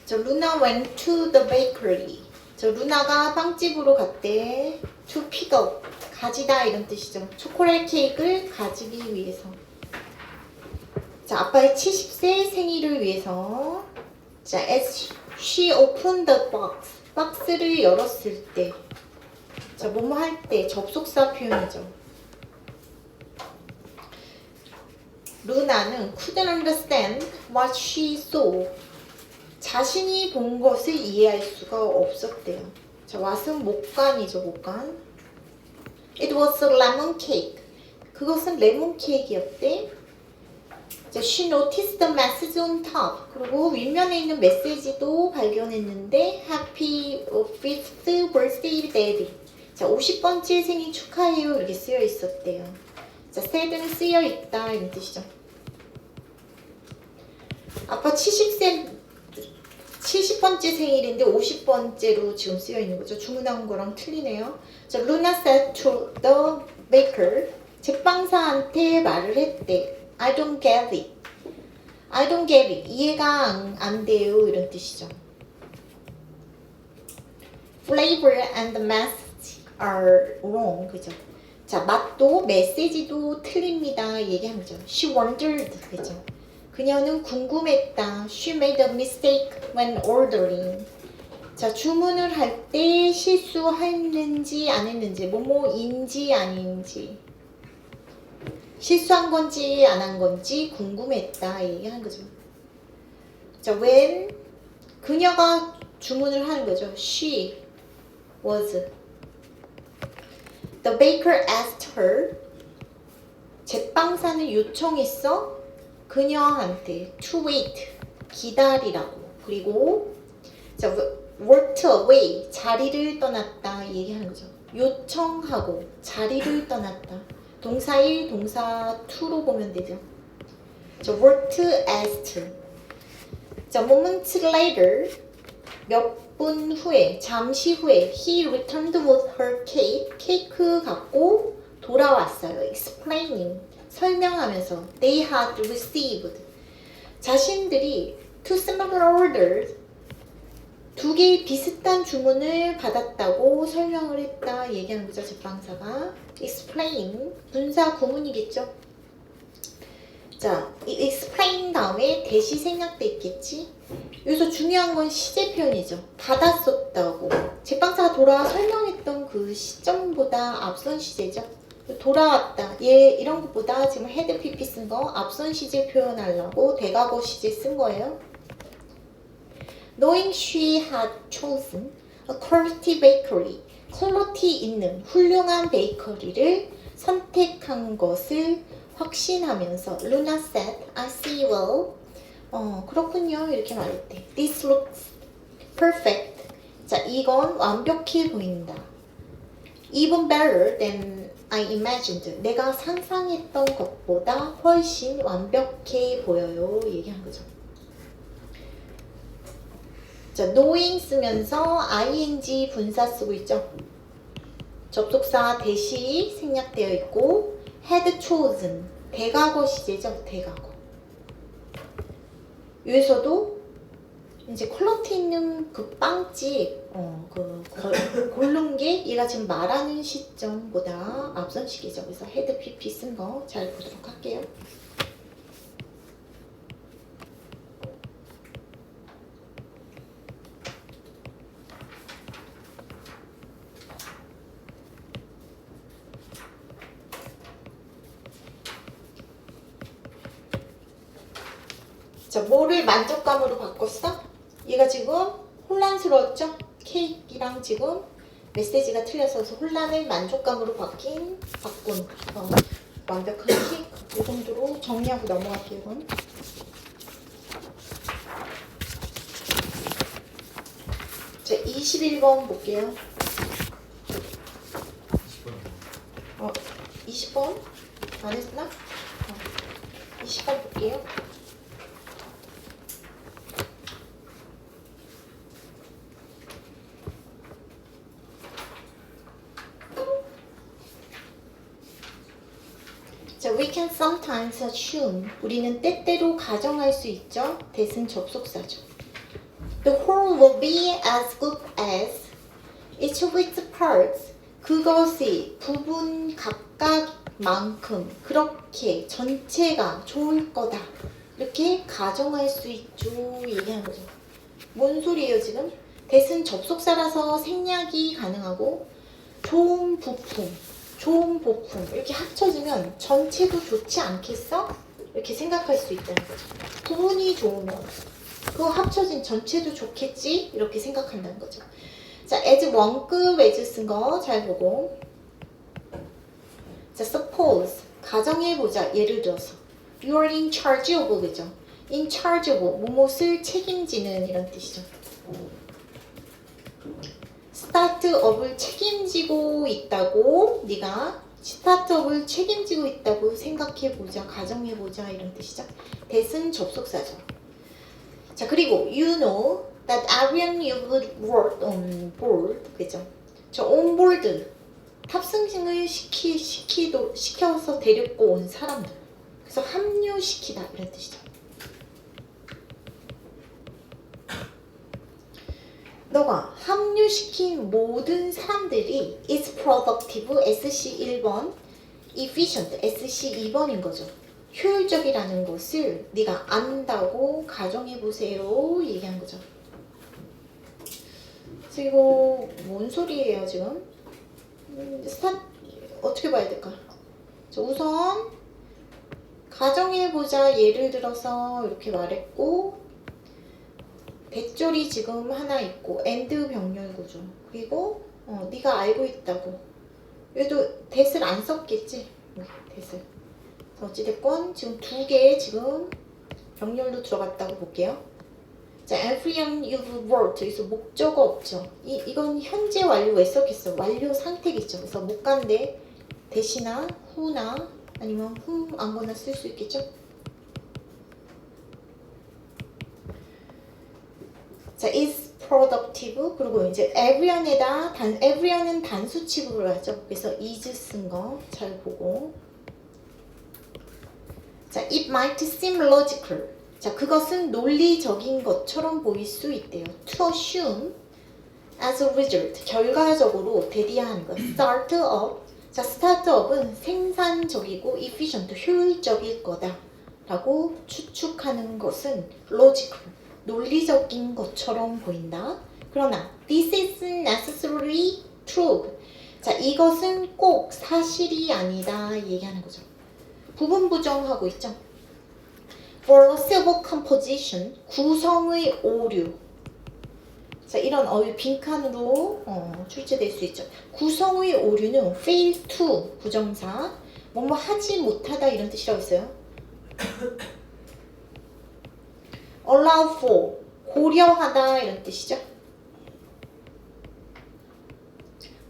저 루나 went to the bakery. 저 루나가 빵집으로 갔대. to pick up. 가지다 이런 뜻이죠. 초콜릿 케이크를 가지기 위해서. 자, 아빠의 70세 생일을 위해서. 자, as she opened the box. 박스를 열었을 때. 자, 뭐뭐 할 때 접속사 표현이죠. 루나는 couldn't understand what she saw. 자신이 본 것을 이해할 수가 없었대요. 자, what은 목간이죠, 목간. It was a lemon cake. 그것은 레몬 케이크였대. 자, she noticed the message on top. 그리고 윗면에 있는 메시지도 발견했는데 Happy 5th birthday, Daddy. 자, 50번째 생일 축하해요. 이렇게 쓰여 있었대요. 자, said는 쓰여 있다 이런 뜻이죠. 아빠 70번째 생일인데 50번째로 지금 쓰여 있는 거죠. 주문한 거랑 틀리네요. 자, Luna said to the baker. 제빵사한테 말을 했대. I don't get it. I don't get it. 이해가 안 돼요. 이런 뜻이죠. Flavor and message are wrong. 그죠? 자, 맛도 메시지도 틀립니다. 얘기한 거죠. She wondered. 그죠? 그녀는 궁금했다. She made a mistake when ordering. 자, 주문을 할 때 실수했는지 안 했는지, 뭐뭐인지 아닌지, 실수한 건지 안 한 건지 궁금했다. 얘기한 거죠. 자, when 그녀가 주문을 하는 거죠. She was. The baker asked her. 제빵사는 요청했어. 그녀한테 to wait. 기다리라고. 그리고 자, walked away. 자리를 떠났다. 얘기하는 거죠. 요청하고 자리를 떠났다. 동사 1, 동사 2로 보면 되죠. 자, worked, asked. 자, moments later. 몇 분 후에, 잠시 후에 he returned with her cake. 케이크 갖고 돌아왔어요. explaining. 설명하면서 they had received. 자신들이 two similar orders. 두 개의 비슷한 주문을 받았다고 설명을 했다. 얘기하는 거죠. 제빵사가. explain. 분사 구문이겠죠. 자, explain 다음에 대시 생략돼 있겠지. 여기서 중요한 건 시제 표현이죠. 받았었다고. 제빵사가 돌아와 설명했던 그 시점보다 앞선 시제죠. 돌아왔다. 얘 이런 것보다 지금 헤드 PP 쓴 거 앞선 시제 표현하려고 대과거 시제 쓴 거예요. Knowing she had chosen a quality bakery. 퀄리티 있는 훌륭한 베이커리를 선택한 것을 확신하면서 Luna said, I see well. 그렇군요. 이렇게 말했대. This looks perfect. 자, 이건 완벽해 보인다. Even better than I imagined. 내가 상상했던 것보다 훨씬 완벽해 보여요. 얘기한 거죠. 자, knowing 쓰면서 ing 분사 쓰고 있죠. 접속사 대시 생략되어 있고 had chosen. 대과거 시제죠. 대과거. 여기서도 이제 퀄리티 있는 그 빵집 고른 게 얘가 지금 말하는 시점보다 앞선 시기죠. 그래서 헤드 PP 쓴 거 잘 보도록 할게요. 자, 뭐를 만족감으로 바꿨어? 얘가 지금 혼란스러웠죠? 케이크랑 지금 메시지가 틀려서 혼란을 만족감으로 바꾼 완벽한 케이크. 이 정도로 정리하고 넘어갈게요. 이건. 자, 21번 볼게요. 20번? 안 했나? 20번 볼게요. 자, we can sometimes assume. 우리는 때때로 가정할 수 있죠. that은 접속사죠. The whole will be as good as each of its parts. 그것이 부분 각각만큼 그렇게 전체가 좋을 거다. 이렇게 가정할 수 있죠. 얘기하는 거죠. 뭔 소리예요 지금? that은 접속사라서 생략이 가능하고 좋은 부품, 좋은 보품 이렇게 합쳐지면 전체도 좋지 않겠어? 이렇게 생각할 수 있다는 거죠. 부분이 좋으면 그거 합쳐진 전체도 좋겠지? 이렇게 생각한다는 거죠. 자, as 원급 as 쓴 거 잘 보고. 자, suppose 가정해보자. 예를 들어서 you are in charge of 그죠? in charge of 무엇을 책임지는 이런 뜻이죠. 스타트업을 책임지고 있다고 네가 스타트업을 책임지고 있다고 생각해보자. 가정해보자 이런 뜻이죠. that은 접속사죠. 자, 그리고 you know that everyone you would work on board 그죠? 저 on board 탑승을 시켜서 데리고 온 사람들 그래서 합류시키다 이런 뜻이죠. 너가 합류시킨 모든 사람들이 is productive SC 1번 efficient SC 2번인 거죠. 효율적이라는 것을 네가 안다고 가정해보세요 얘기한 거죠. 그래서 이거 뭔 소리예요 지금? 어떻게 봐야 될까? 우선 가정해보자 예를 들어서 이렇게 말했고 대절이 지금 하나 있고 and 병렬 구조 그리고 네가 알고 있다고 얘도 that을 안 썼겠지? that을 어찌됐건 지금 두 개 지금 병렬로 들어갔다고 볼게요. 자, everyone you've worked 여기서 목적어 없죠. 이건 현재 완료 왜 썼겠어? 완료 상태겠죠. 그래서 못 간데 대시나 who나 아니면 whom 아무거나 쓸 수 있겠죠. 자, is productive 그리고 이제 everyone에다 everyone은 단수 취급을 하죠. 그래서 is 쓴 거 잘 보고. 자, it might seem logical. 자, 그것은 논리적인 것처럼 보일 수 있대요. To assume as a result 결과적으로 대디하는 것. Startup. 자, 스타트업은 생산적이고 efficient 효율적일 거다라고 추측하는 것은 logical 논리적인 것처럼 보인다. 그러나 this is necessarily true. 자, 이것은 꼭 사실이 아니다 얘기하는 거죠. 부분 부정하고 있죠. For a civil composition, 구성의 오류. 자, 이런 어휘 빈칸으로 출제될 수 있죠. 구성의 오류는 fail to 부정사, 뭐뭐 하지 못하다 이런 뜻이라고 했어요. allow for 고려하다 이런 뜻이죠.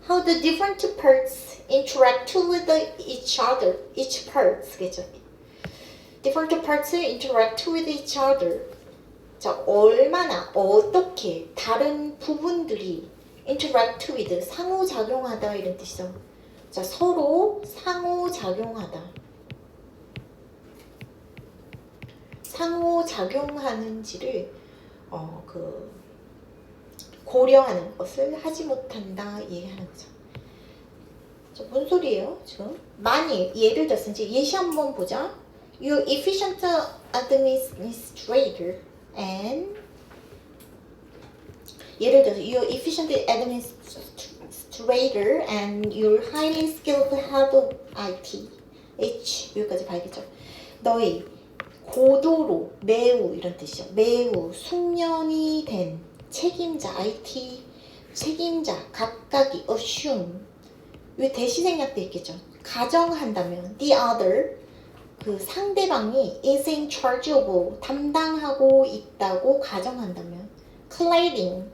How the different parts interact with each other, each parts겠죠. different parts interact with each other. 자, 얼마나 어떻게 다른 부분들이 interact with 상호작용하다 이런 뜻이죠. 자, 서로 상호작용하다. 상호작용하는지를 고려하는 것을 하지 못한다 얘기하는 거죠. 뭔 소리예요 지금? 만일 예를 들어서 이제 예시 한번 보자. You efficient administrator and 예를 들어서 your efficient administrator and your highly skilled head of IT H 여기까지 봐야겠죠. 너희 고도로 매우 이런 뜻이죠. 매우 숙련이 된 책임자 IT 책임자 각각이 assume 왜 대시 생략돼 있겠죠. 가정한다면 the other 그 상대방이 is in charge of 담당하고 있다고 가정한다면 cladding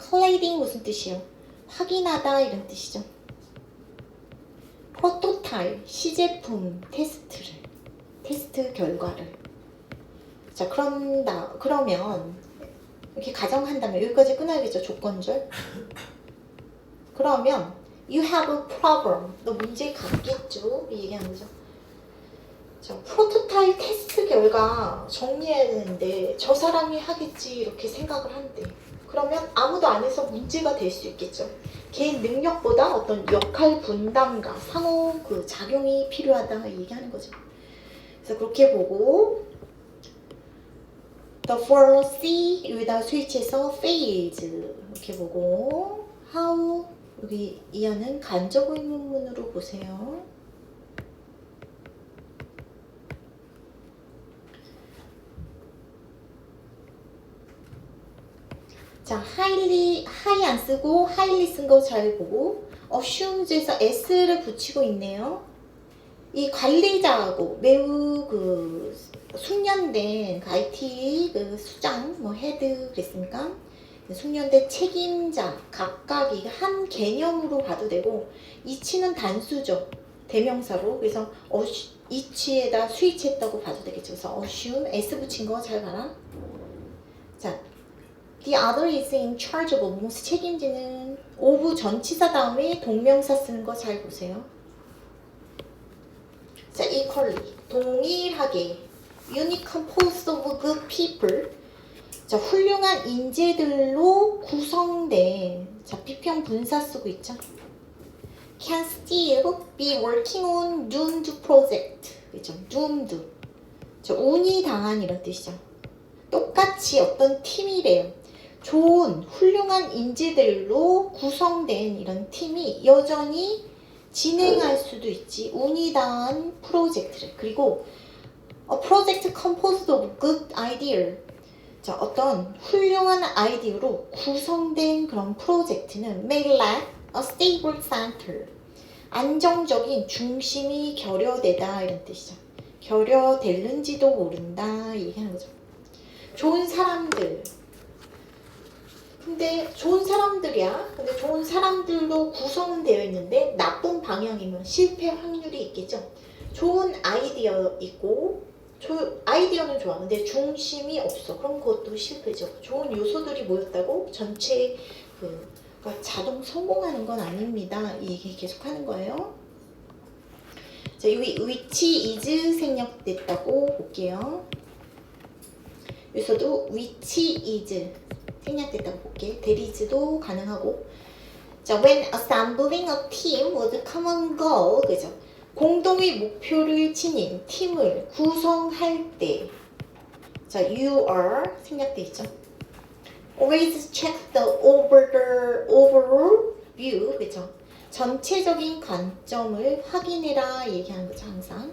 무슨 뜻이에요? 확인하다 이런 뜻이죠. prototype 시제품 테스트 결과를 자 그러면 이렇게 가정한다면 여기까지 끊어야겠죠. 조건절 그러면 you have a problem 너 문제 갖겠죠 이 얘기하는 거죠. 자, 프로토타입 테스트 결과 정리해야 되는데 저 사람이 하겠지 이렇게 생각을 한대. 그러면 아무도 안 해서 문제가 될 수 있겠죠. 개인 능력보다 어떤 역할 분담과 상호 그 작용이 필요하다 얘기하는 거죠. 그래서 그렇게 보고 The fallacy 여기다 스위치해서 fails 이렇게 보고 how 여기 이하는 간접 의문문으로 보세요. 자, highly 안 쓰고 highly 쓴 거 잘 보고 assume에서 s를 붙이고 있네요. 이 관리자하고 매우 그 숙련된 그 IT 그 수장 뭐 헤드 그랬습니까? 숙련된 책임자 각각이 한 개념으로 봐도 되고 이치는 단수죠. 대명사로. 그래서 이치에다 스위치했다고 봐도 되겠죠. 그래서 assume s 붙인 거 잘 봐라. 자, the other is in charge of 무엇을 책임지는 of 전치사 다음에 동명사 쓰는 거 잘 보세요. 자, equally 동일하게 unique composed of good people 자, 훌륭한 인재들로 구성된 자, 비평 분사 쓰고 있죠. can still be working on doomed project 그죠? doomed 자, 운이 당한 이런 뜻이죠. 똑같이 어떤 팀이래요. 좋은 훌륭한 인재들로 구성된 이런 팀이 여전히 진행할 수도 있지. 운이 당한 프로젝트를. 그리고 a project composed of good idea. 자, 어떤 훌륭한 아이디어로 구성된 그런 프로젝트는 may lack a stable center. 안정적인 중심이 결여되다 이런 뜻이죠. 결여될는지도 모른다 얘기하는 거죠. 좋은 사람들. 근데 좋은 사람들이야. 근데 좋은 사람들로 구성되어 있는데 나쁜 방향이면 실패 확률이 있겠죠. 좋은 아이디어 있고 아이디어는 좋아. 근데 중심이 없어. 그럼 그것도 실패죠. 좋은 요소들이 모였다고 전체 그러니까 자동 성공하는 건 아닙니다. 이 얘기 계속 하는 거예요. 자, 여기 which is 생략됐다고 볼게요. 여기서도 which is 생략됐다고 볼게. there is도 가능하고. 자, when assembling a team with a common goal, 그죠? 공동의 목표를 지닌 팀을 구성할 때, 자, you are 생략돼 있죠. Always check the overall view, 그죠? 전체적인 관점을 확인해라 얘기하는 거죠, 항상.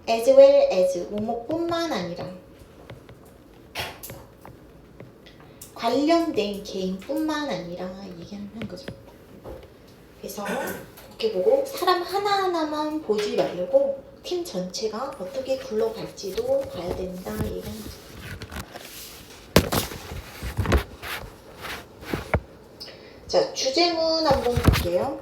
As well as 뭐뭐뿐만 아니라. 관련된 개인뿐만 아니라 얘기하는 거죠. 그래서 이렇게 보고 사람 하나하나만 보지 말고 팀 전체가 어떻게 굴러갈지도 봐야 된다 얘기하는 거죠. 자, 주제문 한번 볼게요.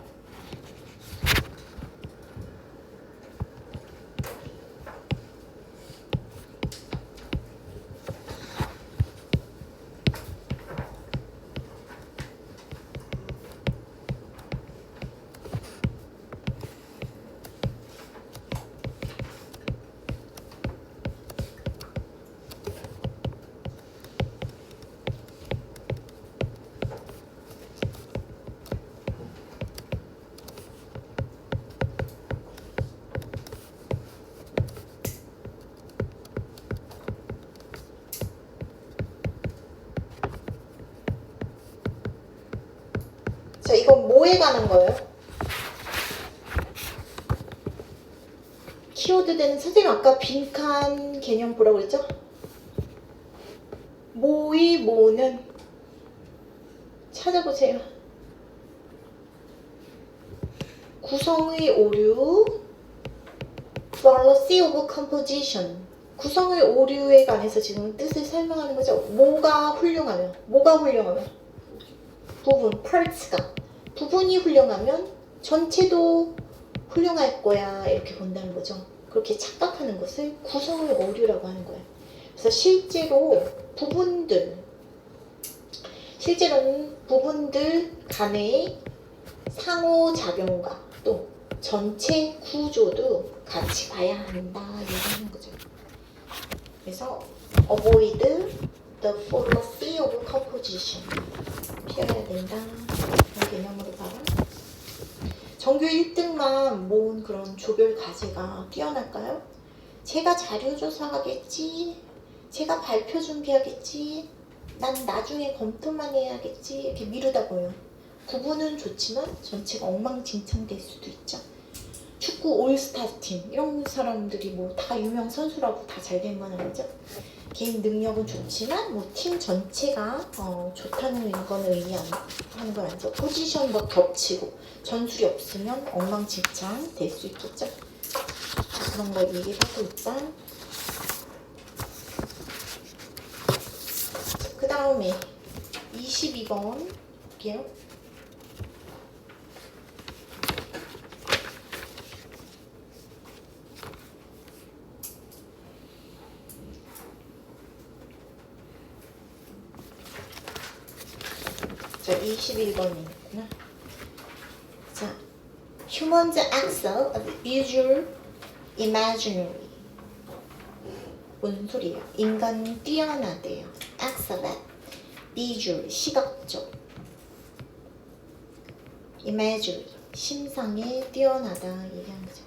자, 이건 뭐에 관한 거예요? 키워드되는 선생님 아까 빈칸 개념 보라고 그랬죠? 뭐의 뭐는 찾아보세요. 구성의 오류 fallacy of composition 구성의 오류에 관해서 지금 뜻을 설명하는 거죠. 뭐가 훌륭하면 부분, parts가 부분이 훌륭하면 전체도 훌륭할 거야 이렇게 본다는 거죠. 그렇게 착각하는 것을 구성의 오류라고 하는 거예요. 그래서 실제로는 부분들 간의 상호작용과 또 전체 구조도 같이 봐야 한다 얘기하는 거죠. 그래서 avoid the fallacy of composition. 피해야 된다. 그런 개념으로 봐라. 전교 1등만 모은 그런 조별 과제가 뛰어날까요? 제가 자료 조사하겠지. 제가 발표 준비하겠지. 난 나중에 검토만 해야겠지. 이렇게 미루다 보면 구분은 좋지만 전체가 엉망진창 될 수도 있죠. 축구 올스타 팀 이런 사람들이 뭐 다 유명 선수라고 다 잘 된 건 아니죠. 개인 능력은 좋지만 뭐 팀 전체가 좋다는 건 의미하는 건 아니죠. 포지션 뭐 겹치고 전술이 없으면 엉망진창 될 수 있겠죠. 그런 거 얘기하고 일단 그 다음에 22번 볼게요. 자, 21번이구나. 자, humans excel at visual imaginary. 뭔 소리야? 인간은 뛰어나대요. excel at visual, 시각적. imagery, 심상에 뛰어나다 얘기하는 거죠.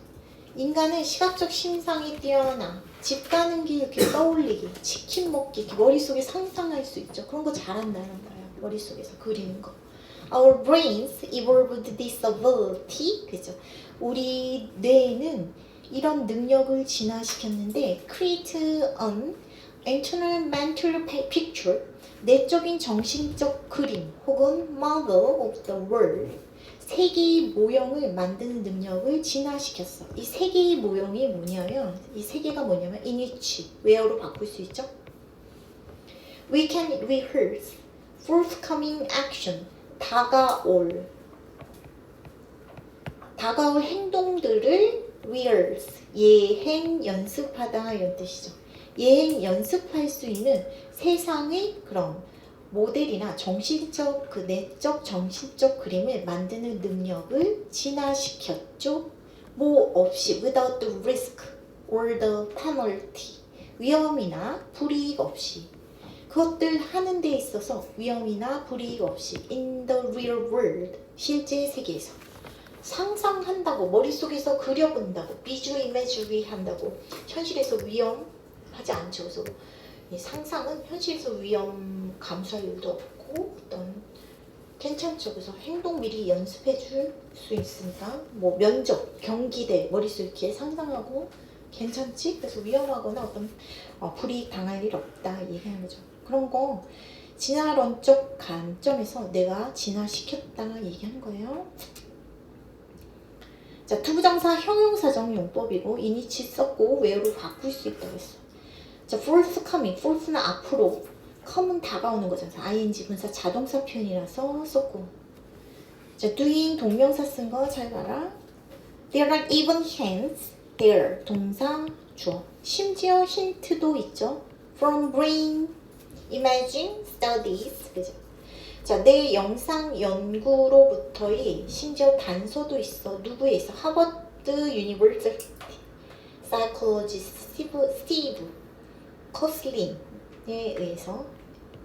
인간은 시각적 심상이 뛰어나. 집 가는 길 이렇게 떠올리기, 치킨 먹기, 이렇게 머릿속에 상상할 수 있죠. 그런 거 잘한다는 거예요. 머릿속에서 그리는 거. Our brains evolved this ability. 그죠? 우리 뇌는 이런 능력을 진화시켰는데 create an internal mental picture. 내적인 정신적 그림 혹은 model of the world. 세계의 모형을 만드는 능력을 진화시켰어. 이 세계의 모형이 뭐냐면 이 세계가 뭐냐면 in which, where로 바꿀 수 있죠. We can rehearse forthcoming action, 다가올 행동들을 rehearse, 예행 연습하다 이런 뜻이죠. 예행 연습할 수 있는 세상의 그런 모델이나 정신적 그 내적 정신적 그림을 만드는 능력을 진화시켰죠. 뭐 없이 without the risk or the penalty, 위험이나 불이익 없이. 그것들 하는 데 있어서 위험이나 불이익 없이 in the real world, 실제 세계에서 상상한다고, 머릿속에서 그려본다고, visual imagery 한다고 현실에서 위험하지 않죠. 그래서 이 상상은 현실에서 위험 감수할 일도 없고 어떤 괜찮죠. 그래서 행동 미리 연습해 줄 수 있으니까 뭐 면접, 경기대 머릿속에 이렇게 상상하고 괜찮지? 그래서 위험하거나 어떤 불이익 당할 일 없다 얘기하는 거죠. 그런 거 진화론적 관점에서 내가 진화시켰다 얘기하는 거예요. 자, 투부정사 형용사적 용법이고 이니치 썼고 where로 바꿀 수 있다고 했어. 자, forthcoming, forth는 앞으로, come은 다가오는 거잖아. ing 분사 자동사 표현이라서 썼고. 자, doing 동명사 쓴 거 잘 봐라. There are even hints, there 동사 주어. 심지어 힌트도 있죠. From brain imaging studies, 그죠? 자, 내 영상 연구로부터의 심지어 단서도 있어. 누구에 있어? 하버드 유니버시티 사이콜로지스트 스티브 커슬린에 의해서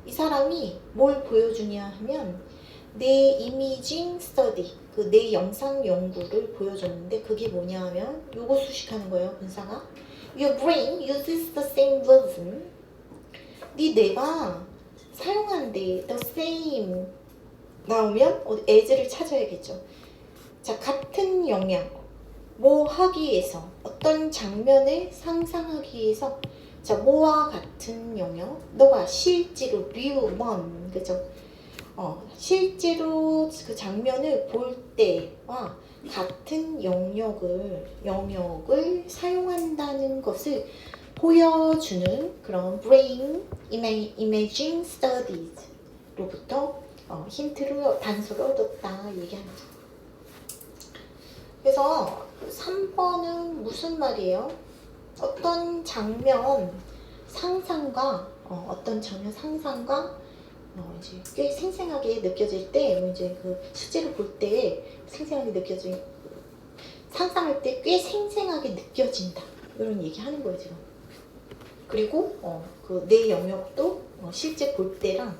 이 사람이 뭘 보여주냐 하면 내 이미징 스터디, 그 내 영상 연구를 보여줬는데 그게 뭐냐 하면 요거 수식하는 거예요. 분사가 Your brain uses the same version. 네 뇌가 사용하는데 the same 나오면 as를 찾아야겠죠. 자, 같은 영역 뭐 하기 위해서 어떤 장면을 상상하기 위해서 자, 뭐와 같은 영역 너가 실제로 뷰먼 그죠? 실제로 그 장면을 볼 때와 같은 영역을 사용한다는 것을 보여주는 그런 brain imaging studies로부터 힌트를 단서를 얻었다 얘기합니다. 그래서 3번은 무슨 말이에요? 어떤 장면 상상과 이제 꽤 생생하게 느껴질 때 이제 그 실제로 볼 때 생생하게 느껴진 상상할 때 꽤 생생하게 느껴진다 이런 얘기 하는 거예요 지금. 그리고 그 내 영역도 실제 볼 때랑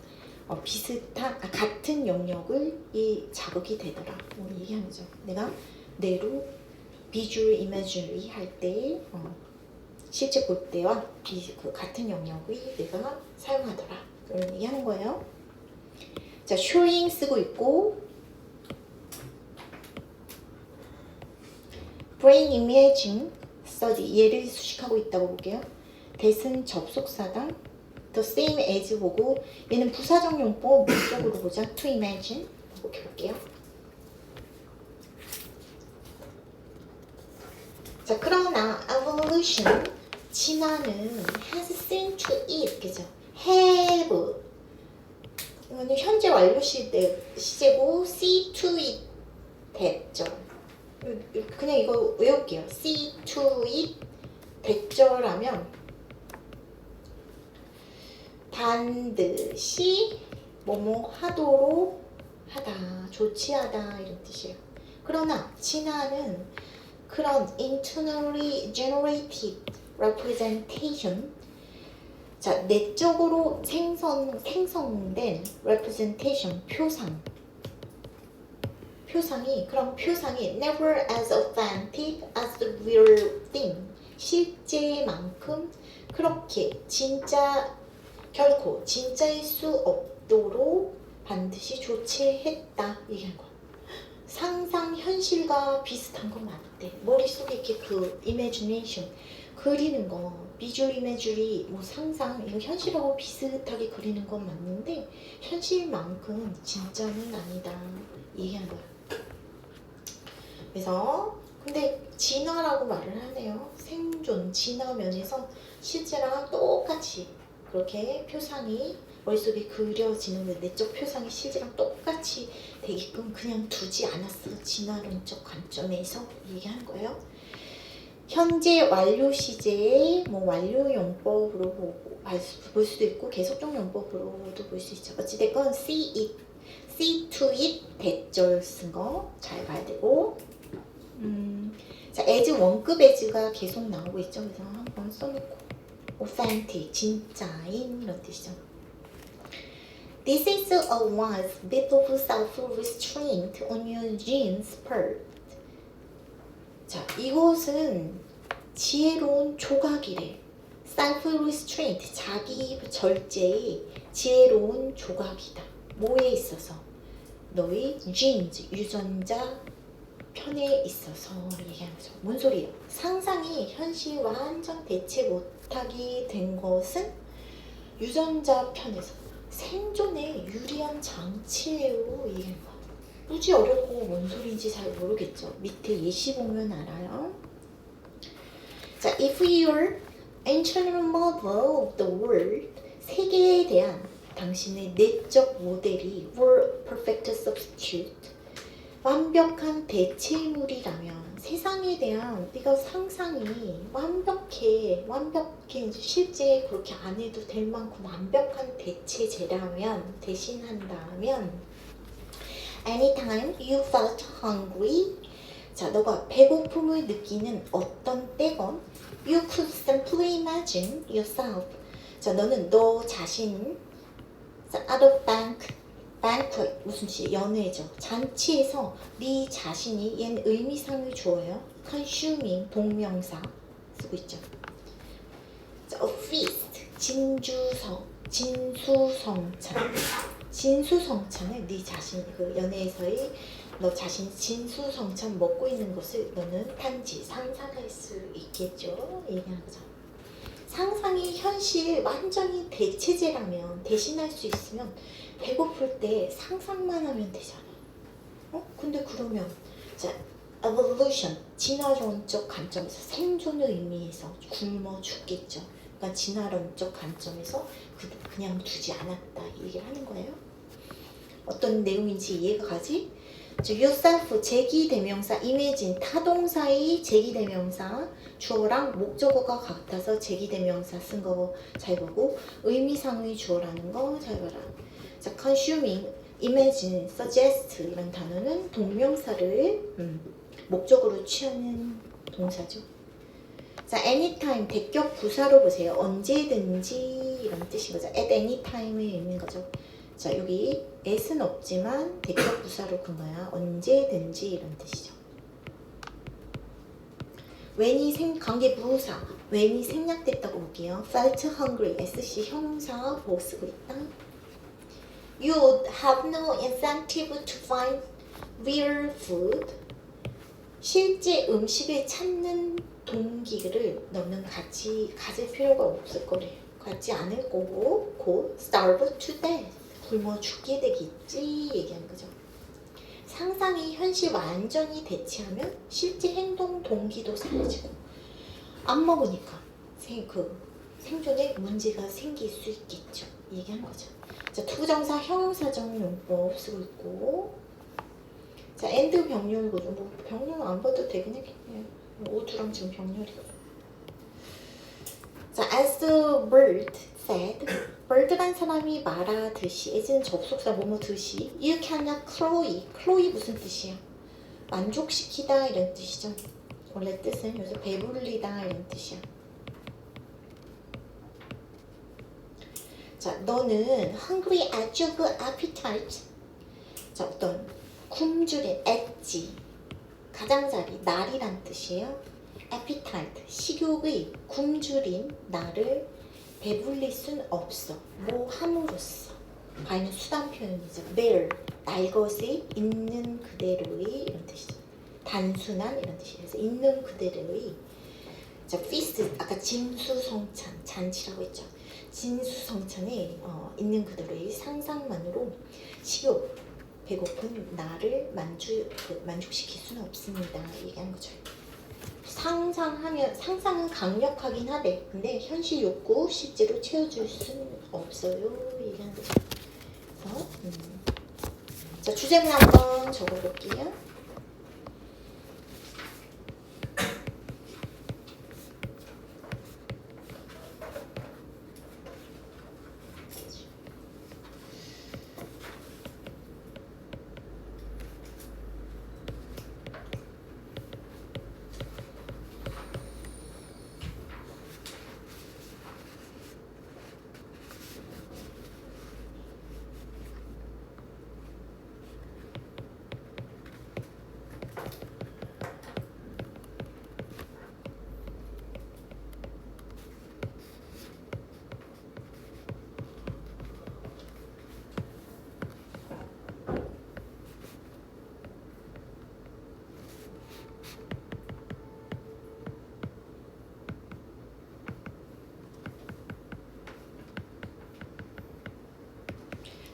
비슷한 같은 영역을 이 자극이 되더라. 얘기하는 거죠. 내가 뇌로 비주얼 이미지리 할 때 실제 볼 때와 그 같은 영역의 내가 사용하더라. 그런 얘기하는 거예요. 자, showing 쓰고 있고 brain imaging study 얘를 수식하고 있다고 볼게요. 대승 접속사당 the same as 보고 얘는 부사적 용법 목적으로 보자. to imagine 이렇게 볼게요. 자, 그러나 evolution 진화는 has seen to it 그죠? have 이거는 현재 완료 시제고 see to it 됐죠. 그냥 이거 외울게요. see to it 됐죠라면 반드시 뭐뭐 하도록 하다, 조치하다 이런 뜻이에요. 그러나 진화는 그런 internally generated representation 자, 내적으로 생성된 representation 표상이 그런 표상이 never as authentic as the real thing 실제만큼 그렇게 결코 진짜일 수 없도록 반드시 조치했다 얘기한 거야. 상상 현실과 비슷한 건 맞대. 머릿속에 이렇게 그 imagination 그리는 거 비주얼 이미지리 뭐 상상 이거 현실하고 비슷하게 그리는 건 맞는데 현실만큼 진짜는 아니다 얘기한 거야. 그래서 근데 진화라고 말을 하네요. 생존 진화 면에서 실제랑 똑같이 그렇게 표상이 머릿속에 그려지는 그 내적 표상이 실제랑 똑같이 되게끔 그냥 두지 않았어. 진화론적 관점에서 얘기하는 거예요. 현재 완료 시제의 뭐 완료 용법으로 볼 수도 있고 계속적 용법으로도 볼 수 있죠. 어찌됐건 see to it 대절 쓴 거 잘 봐야 되고 자, as 원급 as가 계속 나오고 있죠. 그래서 한번 써놓고 authentic 진짜인 이런 뜻이죠. This is a wise bit of self-restraint on your genes part. 자, 이것은 지혜로운 조각이래. self-restraint, 자기 절제의 지혜로운 조각이다. 뭐에 있어서? 너의 genes, 유전자 편에 있어서 얘기하는 거죠. 뭔 소리예요? 상상이 현실 완전 대체 못하게 된 것은 유전자 편에서 생존에 유리한 장치예요. 얘기하는 거. 무지 어렵고 뭔 소리인지 잘 모르겠죠. 밑에 예시 보면 알아요. 자, if your internal model of the world 세계에 대한 당신의 내적 모델이 were perfect substitute 완벽한 대체물이라면 세상에 대한 네가 상상이 완벽해 실제 그렇게 안 해도 될 만큼 완벽한 대체제라면 대신한다면 anytime you felt hungry 자 너가 배고픔을 느끼는 어떤 때건 you could simply imagine yourself 자 너는 너 자신 at a banquet 무슨 뜻이 연회죠. 잔치에서 네 자신이 얘는 의미상을 주어요. consuming 동명사 쓰고 있죠. 자, a feast 진수성찬은 네 자신 그 연애에서의 너 자신 진수성찬 먹고 있는 것을 너는 단지 상상할 수 있겠죠. 얘기하는 거죠. 상상이 현실 완전히 대체제라면 대신할 수 있으면 배고플 때 상상만 하면 되잖아. 근데 그러면 자 evolution 진화론적 관점에서 생존의 의미에서 굶어 죽겠죠. 그러니까 진화론적 관점에서 그냥 두지 않았다 이 얘기를 하는 거예요. 어떤 내용인지 이해가 가지? yourself 제기대명사 imagine 타동사의 제기대명사 주어랑 목적어가 같아서 제기대명사 쓴 거 잘 보고 의미상의 주어라는 거 잘 봐라. 자, consuming, imagine, suggest 이런 단어는 동명사를 목적으로 취하는 동사죠. 자, anytime 대격 부사로 보세요. 언제든지 이런 뜻인 거죠. at any time에 있는 거죠. 자, 여기 at은 없지만 대격 부사로 큰 거야. 언제든지 이런 뜻이죠. when이 관계 부사. when이 생략됐다고 볼게요. felt hungry. SC 형사 보고 쓰고 있다. You would have no incentive to find real food. 실제 음식을 찾는 동기를 너는 가질 필요가 없을 거래. 갖지 않을 거고 곧 starve to death. 굶어 죽게 되겠지 얘기하는 거죠. 상상이 현실 완전히 대체하면 실제 행동 동기도 사라지고 안 먹으니까 생존에 문제가 생길 수 있겠죠. 얘기하는 거죠. 자, 투정사 형용사적 용법 쓰고 있고 자, and 병렬 보죠. 뭐 병렬 안 봐도 되긴 하겠네요. 오두랑 지금 병렬이거든. 자, as the bird said, bird란 사람이 말하듯이, as는 접속사 뭐뭐 듯이, you cannot cloy 무슨 뜻이야? 만족시키다 이런 뜻이죠. 원래 뜻은 여기서 배불리다 이런 뜻이야. 자, 너는 hungry as your appetite. 자, 어떤 굶주린 엣지 가장자리 날이란 뜻이에요. appetite 식욕의 굶주린 나를 배불릴 순 없어. 뭐 함으로써 과연 수단 표현이죠. bear 날 것이 있는 그대로의 이런 뜻이죠. 단순한 이런 뜻이에요. 그래서 있는 그대로의 자, feast 아까 진수성찬 잔치라고 했죠. 진수성찬에 있는 그대로의 상상만으로 식욕 배고픈 나를 만족시킬 수는 없습니다. 얘기하는 거죠. 상상은 강력하긴 하대. 근데 현실 욕구 실제로 채워줄 수는 없어요. 얘기하는 거죠. 그래서 자, 주제문 한번 적어볼게요.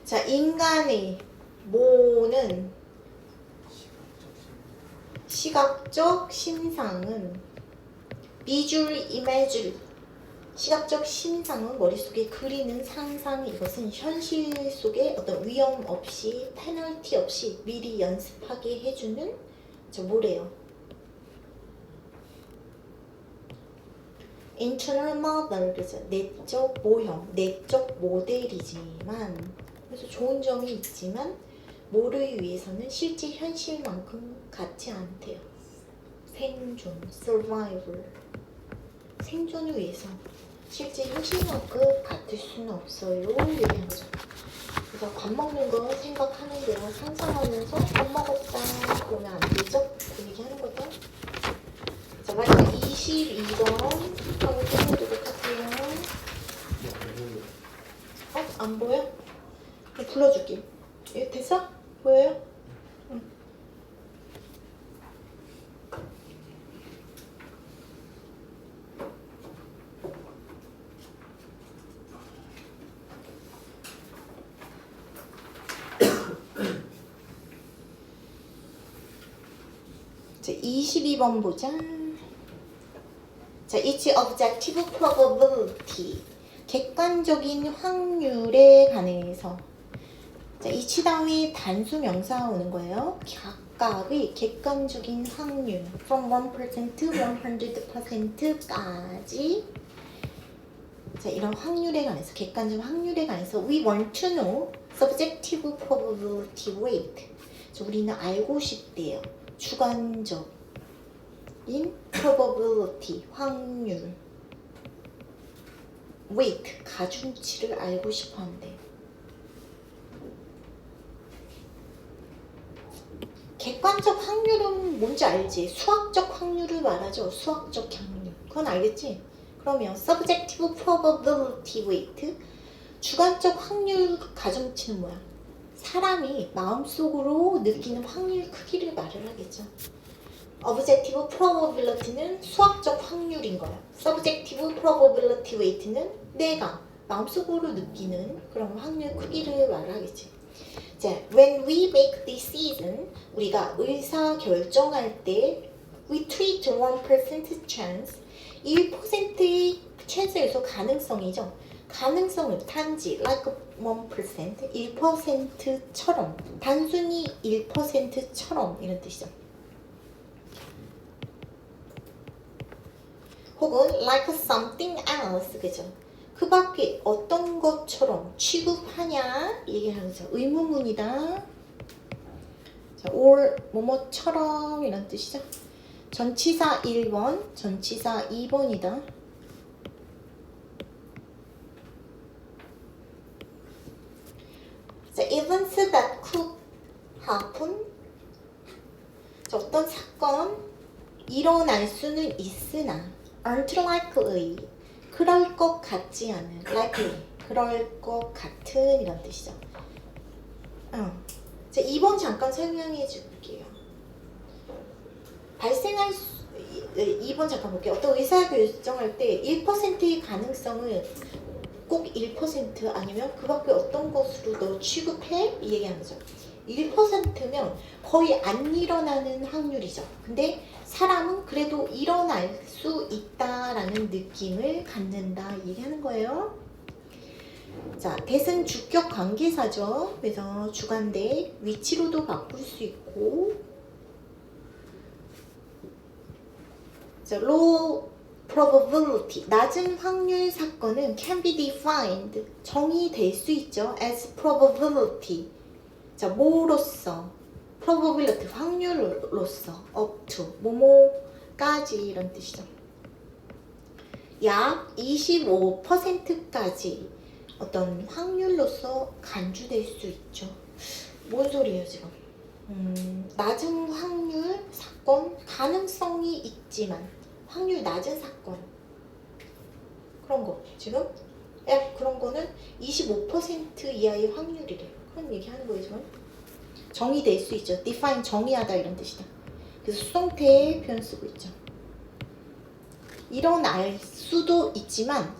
자, 인간의 모는 시각적 심상은 visual image 시각적 심상은 머릿속에 그리는 상상 이것은 현실 속에 어떤 위험 없이 페널티 없이 미리 연습하게 해주는 뭐래요? internal model 그래서 내적 모형, 내적 모델이지만 그래서 좋은 점이 있지만 뭐를 위해서는 실제 현실만큼 같지 않대요. 생존, survival 생존을 위해서 실제 현실만큼 같을 수는 없어요. 얘기하는 거죠. 그래서 밥 먹는 거 생각하는데요. 상상하면서 밥 먹었다 그러면 안 되죠? 그 얘기하는 거죠. 자, 마지막 22번 한번 해보도록 할게요. 안 보여? 불러줄게. 이거 됐어? 보여요? 응. 자, 22번 보자. 자, it's objective probability. 객관적인 확률에 관해서. 자, 이 다음에 단수 명사가 오는 거예요. 각각의 객관적인 확률 from 1% to 100%까지 자, 이런 확률에 관해서 객관적 확률에 관해서 we want to know subjective probability rate 자, 우리는 알고 싶대요. 주관적 in probability, 확률. weight, 가중치를 알고 싶어 한대. 객관적 확률은 뭔지 알지? 수학적 확률을 말하죠. 수학적 확률. 그건 알겠지? 그러면 subjective probability weight, 주관적 확률 가중치는 뭐야? 사람이 마음속으로 느끼는 확률 크기를 말을 하겠죠. objective probability는 수학적 확률인 거야. subjective probability weight는 내가 마음속으로 느끼는 그런 확률 크기를 말하겠지. 자, when we make decision, 우리가 의사 결정할 때 we treat 1% chance, 1%의 chance에서 가능성이죠. 가능성을 단지 like 1%, 1%처럼, 단순히 1%처럼 이런 뜻이죠. 혹은 like something else, 그죠? 그 밖에 어떤 것처럼 취급하냐 얘기하는 거죠. 의문문이다. 자, or 뭐뭐처럼 이런 뜻이죠. 전치사 1번, 전치사 2번이다. 자, events that could happen. 자, 어떤 사건 일어날 수는 있으나 aren't likely, 그럴 것 같지 않은, likely, 그럴 것 같은 이런 뜻이죠. 자, 2번 잠깐 설명해 줄게요. 발생할 수, 2번 잠깐 볼게요. 어떤 의사결정할 때 1%의 가능성을 꼭 1% 아니면 그 밖에 어떤 것으로 너 취급해? 이 얘기하는 거죠. 1%면 거의 안 일어나는 확률이죠. 근데 사람은 그래도 일어날 수 있다라는 느낌을 갖는다 얘기하는 거예요. 자, 대은 주격 관계사죠. 그래서 주관대 위치로도 바꿀 수 있고, 자, low probability, 낮은 확률 사건은 can be defined, 정의될 수 있죠. as probability. 자, 뭐로서? probability, 확률로서 up to, 뭐뭐까지 이런 뜻이죠. 약 25%까지 어떤 확률로서 간주될 수 있죠. 뭔 소리예요 지금? 낮은 확률 사건, 가능성이 있지만 확률 낮은 사건, 그런 거 지금 그런 거는 25% 이하의 확률이래. 그런 얘기하는 거예요 지금. 정의될 수 있죠. define, 정의하다 이런 뜻이다. 그래서 수동태 표현 쓰고 있죠. 일어날 수도 있지만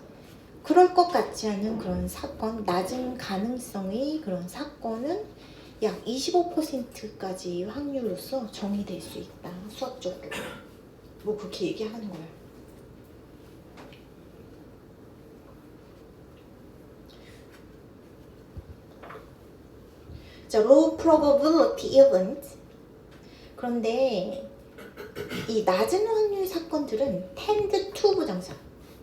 그럴 것 같지 않은 그런 사건, 낮은 가능성의 그런 사건은 약 25%까지 확률로서 정의될 수 있다. 수학적으로. 뭐 그렇게 얘기하는 거예요. 자, low probability event. 그런데 이 낮은 확률 사건들은 tend to 부정사.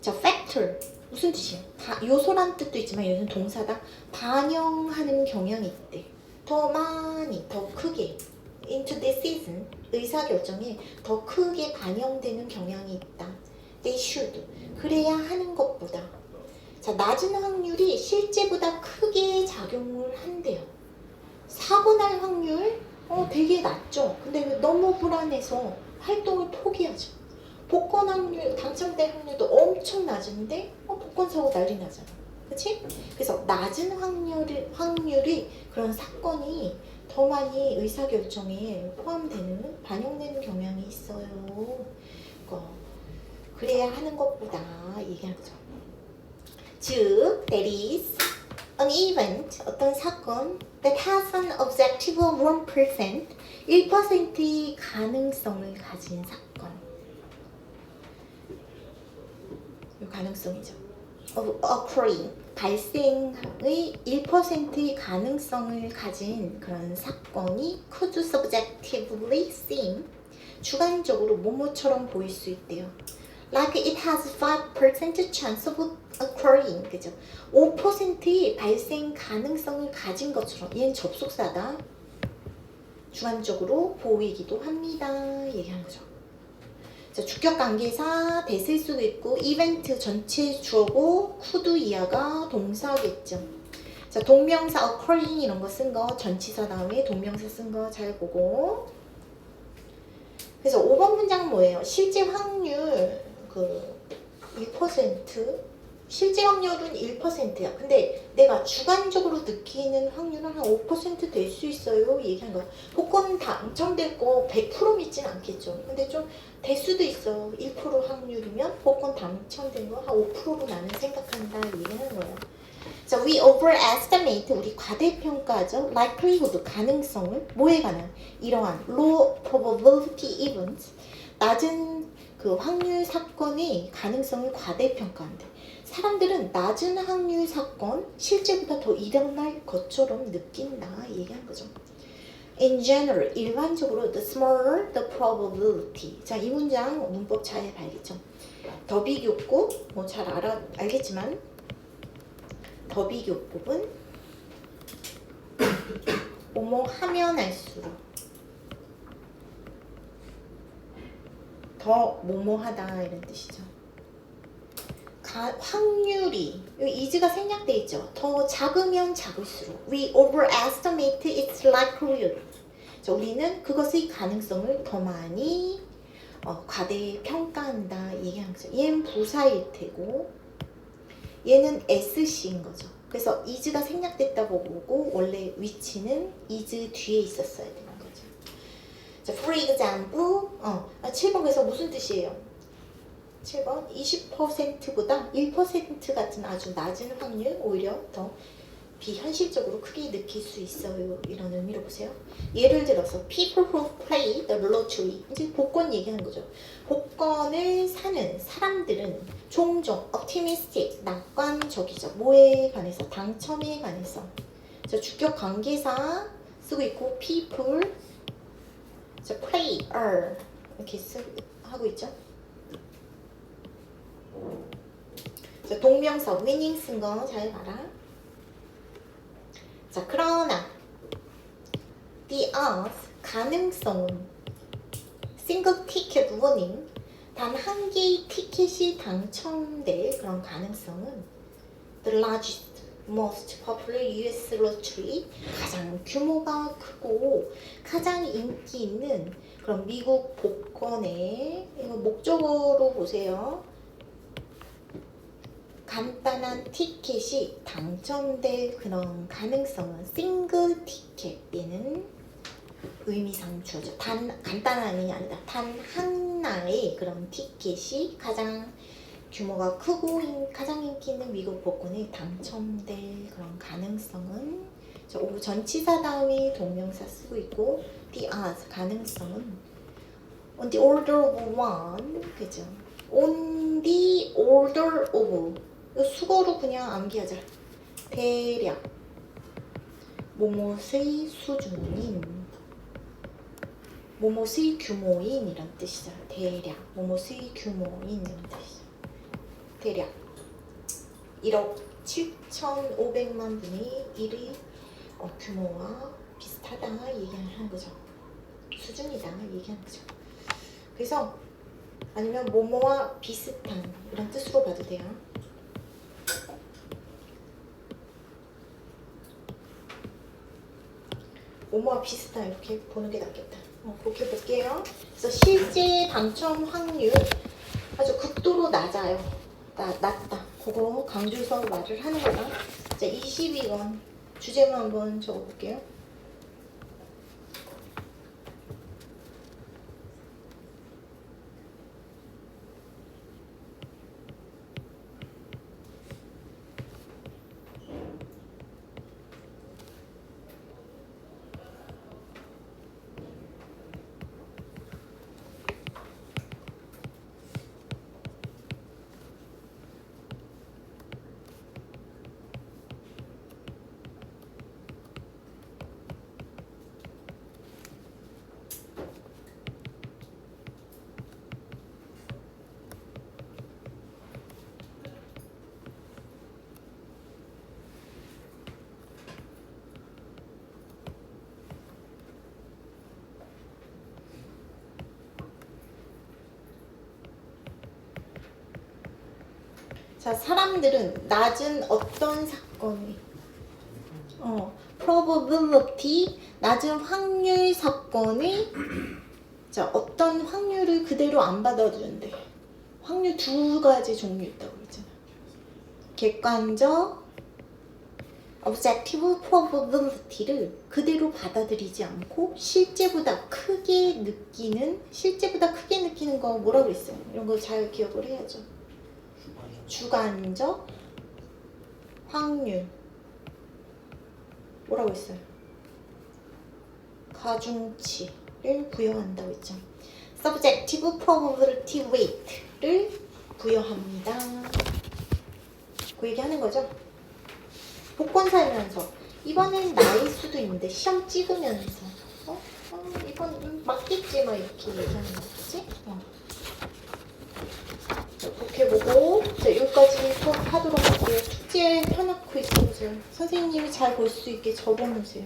자, factor. 무슨 뜻이에요? 요소란 뜻도 있지만 여기는 동사다. 반영하는 경향이 있대. 더 많이, 더 크게 into decision, 의사결정에 더 크게 반영되는 경향이 있다. They should. 그래야 하는 것보다. 자, 낮은 확률이 실제보다 크게 작용을 한대요. 사고 날 확률 되게 낮죠. 근데 너무 불안해서 활동을 포기하죠. 복권 확률, 당첨될 확률도 엄청 낮은데 복권 사고 난리 나잖아. 그치? 그래서 낮은 확률이 그런 사건이 더 많이 의사결정에 포함되는, 반영되는 경향이 있어요. 그래야 하는 것보다 얘기하는 거죠. 즉, that is an event, 어떤 사건 that has an objective of 1%, 1%의 가능성을 가진 사건. 이 가능성이죠. of occurring, 발생의 1%의 가능성을 가진 그런 사건이 could subjectively seem, 주관적으로 뭐뭐처럼 보일 수 있대요. Like it has 5% chance of occurring, 그죠? 5%의 발생 가능성을 가진 것처럼, 얘는 접속사다. 주관적으로 보이기도 합니다. 얘기하는 거죠. 자, 주격 관계사 대쓸 수도 있고 이벤트 전체 주어고 쿠드 이하가 동사겠죠. 자, 동명사 occurring 이런 거 쓴 거 전치사 다음에 동명사 쓴 거 잘 보고. 그래서 5번 문장 뭐예요? 실제 확률 1%? 실제 확률은 1%야. 근데 내가 주관적으로 느끼는 확률은 한 5% 될 수 있어요. 얘기한 거야. 복권 당첨될 거 100% 믿진 않겠죠. 근데 좀 될 수도 있어. 1% 확률이면 복권 당첨된 거 한 5%로 나는 생각한다. 얘기하는 거야. 자, we overestimate, 우리 과대평가하죠. likelihood, 가능성을. 뭐에 관한? 이러한 low probability events, 낮은 그 확률 사건의 가능성을 과대평가한대. 사람들은 낮은 확률 사건, 실제보다 더 일어날 것처럼 느낀다. 얘기한 거죠. In general, 일반적으로 the smaller the probability. 자, 이 문장 문법 잘 봐야겠죠. 더비교법, 뭐 잘 알겠지만 더비교법은 뭐뭐 하면 할수록 더 뭐뭐하다 이런 뜻이죠. 확률이 여기 is가 생략돼 있죠. 더 작으면 작을수록 we overestimate its likelihood. 우리는 그것의 가능성을 더 많이 과대평가한다 얘기하는 거죠. 얘는 부사일 테고 얘는 SC인 거죠. 그래서 is가 생략됐다고 보고 원래 위치는 is 뒤에 있었어야 되는 거죠. 자, for example, 7번 그래서 무슨 뜻이에요? 7번 20%보다 1% 같은 아주 낮은 확률, 오히려 더 비현실적으로 크게 느낄 수 있어요. 이런 의미로 보세요. 예를 들어서 people who play the lottery, 이제 복권 얘기하는 거죠. 복권을 사는 사람들은 종종 optimistic, 낙관적이죠. 뭐에 관해서? 당첨에 관해서. 자, 주격 관계사 쓰고 있고 people, 자, play, 이렇게 하고 있죠. 자, 동명사 winning 쓴 거 잘 봐라. 자, 그러나 the odds, 가능성은 single ticket winning, 단 한 개의 티켓이 당첨될 그런 가능성은 the largest, most popular US lottery, 가장 규모가 크고 가장 인기 있는 그런 미국 복권의 이거 목적어로 보세요. 간단한 티켓이 당첨될 그런 가능성은 싱글 티켓, 얘는 의미상 주어져. 간단한이 아니다. 단 하나의 그런 티켓이 가장 규모가 크고 가장 인기 있는 미국 복권에 당첨될 그런 가능성은, 전치사 다음에 동명사 쓰고 있고 the odds, 가능성은 on the order of one, 그죠? on the order of, 수거로 그냥 암기하자. 대략 뭐뭇의 수준인, 뭐뭇의 규모인 이런 뜻이죠. 대략 뭐뭇의 규모인 이런 뜻이죠. 대략 1억 7,500만 분의 1의 규모와 비슷하다 얘기하는 거죠. 수준이다 얘기하는 거죠. 그래서 아니면 뭐뭐와 비슷한 이런 뜻으로 봐도 돼요. 뭐뭐와 비슷한 이렇게 보는 게 낫겠다. 그렇게 볼게요. 그래서 실제 당첨 확률 아주 극도로 낮아요. 낮다. 그거 강조해서 말을 하는 거다. 자, 22번 주제만 한번 적어볼게요. 자, 사람들은 낮은 어떤 사건이 probability 낮은 확률 사건이 자, 어떤 확률을 그대로 안 받아들인대. 확률 두 가지 종류 있다고 그랬잖아. 객관적 objective probability를 그대로 받아들이지 않고 실제보다 크게 느끼는 거 뭐라고 그랬어요? 이런 거 잘 기억을 해야죠. 주관적 확률 뭐라고 했어요? 가중치를 부여한다고 했죠. subjective probability weight를 부여합니다. 그 얘기 하는 거죠. 복권 살면서 이번엔 나일 수도 있는데 시험 찍으면서 이건 맞겠지 막 이렇게 얘기하는 거지. 이렇게 보고 자, 여기까지 수업 하도록 할게요. 숙제 펴놓고 있어보세요. 선생님이 잘 볼 수 있게 적어놓으세요.